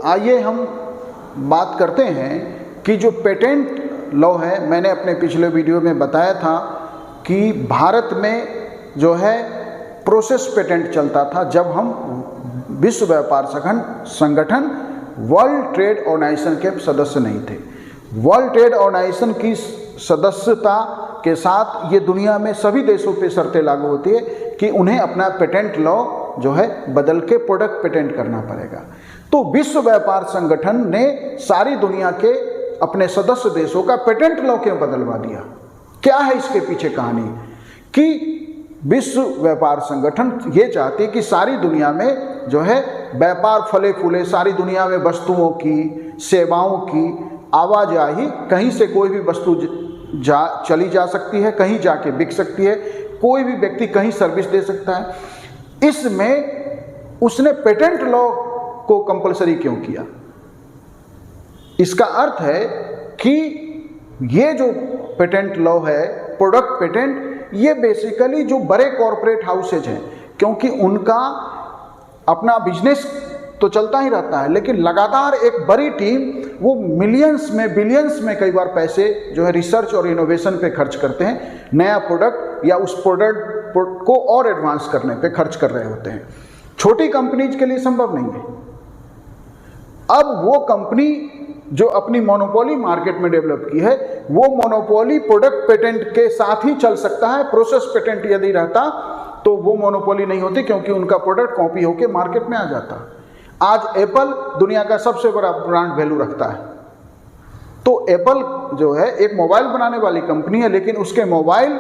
आइए हम बात करते हैं कि जो पेटेंट लॉ है, मैंने अपने पिछले वीडियो में बताया था कि भारत में जो है प्रोसेस पेटेंट चलता था जब हम विश्व व्यापार संगठन वर्ल्ड ट्रेड ऑर्गेनाइजेशन के सदस्य नहीं थे। वर्ल्ड ट्रेड ऑर्गेनाइजेशन की सदस्यता के साथ ये दुनिया में सभी देशों पे शर्तें लागू होती है कि उन्हें अपना पेटेंट लॉ जो है बदल के प्रोडक्ट पेटेंट करना पड़ेगा। तो विश्व व्यापार संगठन ने सारी दुनिया के अपने सदस्य देशों का पेटेंट लॉ क्यों बदलवा दिया? क्या है इसके पीछे कहानी? कि विश्व व्यापार संगठन ये चाहती है कि सारी दुनिया में जो है व्यापार फले फूले, सारी दुनिया में वस्तुओं की, सेवाओं की आवाजाही, कहीं से कोई भी वस्तु चली जा सकती है, कहीं जाके बिक सकती है, कोई भी व्यक्ति कहीं सर्विस दे सकता है। इसमें उसने पेटेंट लॉ को कंपलसरी क्यों किया? इसका अर्थ है कि ये जो पेटेंट लॉ है, प्रोडक्ट पेटेंट, ये बेसिकली जो बड़े कॉरपोरेट हाउसेज हैं, क्योंकि उनका अपना बिजनेस तो चलता ही रहता है, लेकिन लगातार एक बड़ी टीम वो मिलियंस में, बिलियंस में कई बार पैसे जो है रिसर्च और इनोवेशन पे खर्च करते हैं, नया प्रोडक्ट या उस प्रोडक्ट को और एडवांस करने पे खर्च कर रहे होते हैं। छोटी कंपनीज के लिए संभव नहीं है। अब वो कंपनी जो अपनी मोनोपोली मार्केट में डेवलप की है, वो मोनोपोली प्रोडक्ट पेटेंट के साथ ही चल सकता है। प्रोसेस पेटेंट यदि रहता तो वो मोनोपोली नहीं होती, क्योंकि उनका प्रोडक्ट कॉपी होकर मार्केट में आ जाता। आज एप्पल दुनिया का सबसे बड़ा ब्रांड वैल्यू रखता है। तो एप्पल जो है एक मोबाइल बनाने वाली कंपनी है, लेकिन उसके मोबाइल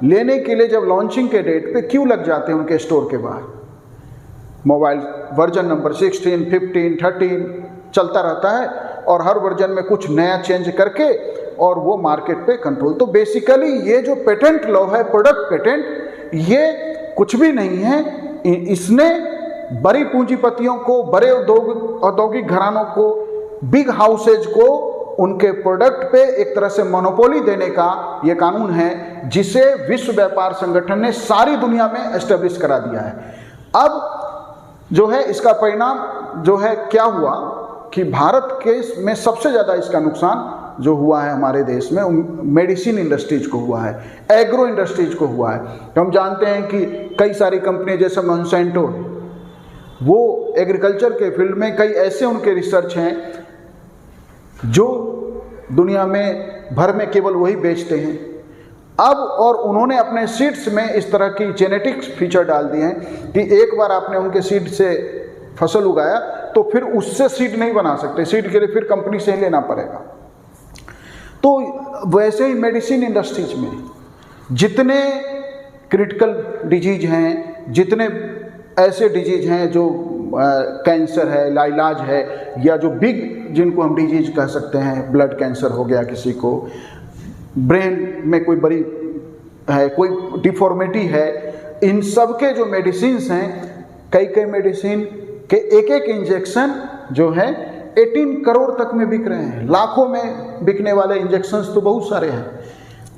लेने के लिए जब लॉन्चिंग के डेट पे क्यों लग जाते हैं उनके स्टोर के बाहर। मोबाइल वर्जन नंबर 16, 15, 13 चलता रहता है और हर वर्जन में कुछ नया चेंज करके और वो मार्केट पे कंट्रोल। तो बेसिकली ये जो पेटेंट लॉ है, प्रोडक्ट पेटेंट, ये कुछ भी नहीं है। इसने बड़ी पूंजीपतियों को, बड़े औद्योगिक घरानों को, बिग हाउसेज को उनके प्रोडक्ट पे एक तरह से मोनोपोली देने का ये कानून है, जिसे विश्व व्यापार संगठन ने सारी दुनिया में एस्टेब्लिश करा दिया है। अब जो है इसका परिणाम जो है क्या हुआ कि भारत के में सबसे ज़्यादा इसका नुकसान जो हुआ है हमारे देश में मेडिसिन इंडस्ट्रीज को हुआ है, एग्रो इंडस्ट्रीज को हुआ है। तो हम जानते हैं कि कई सारी कंपनी जैसे मोंसेंटो, वो एग्रीकल्चर के फील्ड में कई ऐसे उनके रिसर्च हैं जो दुनिया में भर में केवल वही बेचते हैं। अब और उन्होंने अपने सीड्स में इस तरह की जेनेटिक्स फीचर डाल दिए हैं कि एक बार आपने उनके सीड से फसल उगाया तो फिर उससे सीड नहीं बना सकते, सीड के लिए फिर कंपनी से ही लेना पड़ेगा। तो वैसे ही मेडिसिन इंडस्ट्रीज में जितने क्रिटिकल डिजीज हैं, जितने ऐसे डिजीज हैं जो कैंसर है, लाइलाज है, या जो बिग जिनको हम डिजीज कह सकते हैं, ब्लड कैंसर हो गया किसी को, ब्रेन में कोई बड़ी है, कोई डिफॉर्मिटी है, इन सब के जो मेडिसिन्स हैं, कई मेडिसिन के एक एक इंजेक्शन जो है 18 करोड़ तक में बिक रहे हैं। लाखों में बिकने वाले इंजेक्शन्स तो बहुत सारे हैं।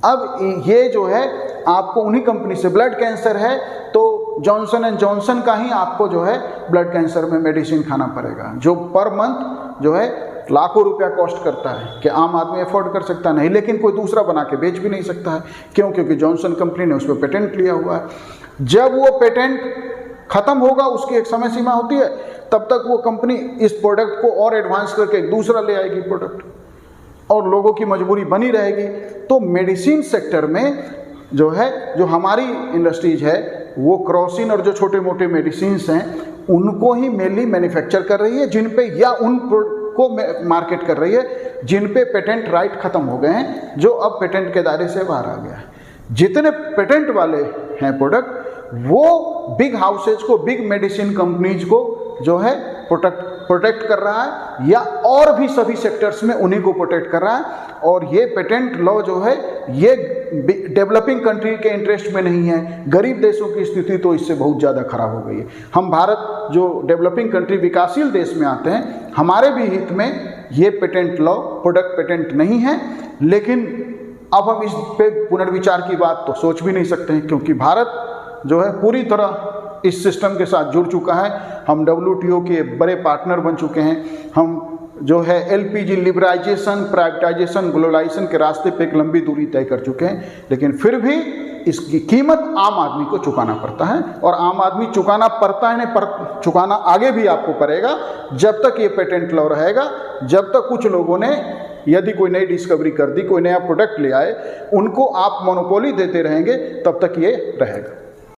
अब ये जो है आपको उन्हीं कंपनी से, ब्लड कैंसर है तो जॉनसन एंड जॉनसन का ही आपको जो है ब्लड कैंसर में मेडिसिन खाना पड़ेगा, जो पर मंथ जो है लाखों रुपया कॉस्ट करता है कि आम आदमी अफोर्ड कर सकता नहीं, लेकिन कोई दूसरा बना के बेच भी नहीं सकता है। क्यों? क्योंकि जॉनसन कंपनी ने उस पर पेटेंट लिया हुआ है। जब वो पेटेंट खत्म होगा, उसकी एक समय सीमा होती है, तब तक वो कंपनी इस प्रोडक्ट को और एडवांस करके एक दूसरा ले आएगी प्रोडक्ट, और लोगों की मजबूरी बनी रहेगी। तो मेडिसिन सेक्टर में जो है, जो हमारी इंडस्ट्रीज है, वो क्रॉसिन और जो छोटे मोटे मेडिसिन्स हैं उनको ही मेनली मैन्युफैक्चर कर रही है, जिन पे या उन को मार्केट कर रही है जिन पे पेटेंट राइट खत्म हो गए हैं, जो अब पेटेंट के दायरे से बाहर आ गया है। जितने पेटेंट वाले हैं प्रोडक्ट, वो बिग हाउसेज को, बिग मेडिसिन कंपनीज को जो है प्रोटेक्ट कर रहा है, या और भी सभी सेक्टर्स में उन्हीं को प्रोटेक्ट कर रहा है। और ये पेटेंट लॉ जो है ये डेवलपिंग कंट्री के इंटरेस्ट में नहीं है। गरीब देशों की स्थिति तो इससे बहुत ज़्यादा खराब हो गई है। हम भारत जो डेवलपिंग कंट्री, विकासशील देश में आते हैं, हमारे भी हित में ये पेटेंट लॉ, प्रोडक्ट पेटेंट नहीं है। लेकिन अब हम इस पे पुनर्विचार की बात तो सोच भी नहीं सकते हैं, क्योंकि भारत जो है पूरी तरह इस सिस्टम के साथ जुड़ चुका है। हम WTO के बड़े पार्टनर बन चुके हैं। हम जो है LPG लिबराइजेशन, प्राइवेटाइजेशन, ग्लोबलाइजेशन के रास्ते पे एक लंबी दूरी तय कर चुके हैं, लेकिन फिर भी इसकी कीमत आम आदमी को चुकाना पड़ता है। और आम आदमी चुकाना पड़ता है, नहीं चुकाना आगे भी आपको पड़ेगा जब तक ये पेटेंट लॉ रहेगा, जब तक कुछ लोगों ने यदि कोई नई डिस्कवरी कर दी, कोई नया प्रोडक्ट ले आए, उनको आप मोनोपोली देते रहेंगे, तब तक ये रहेगा।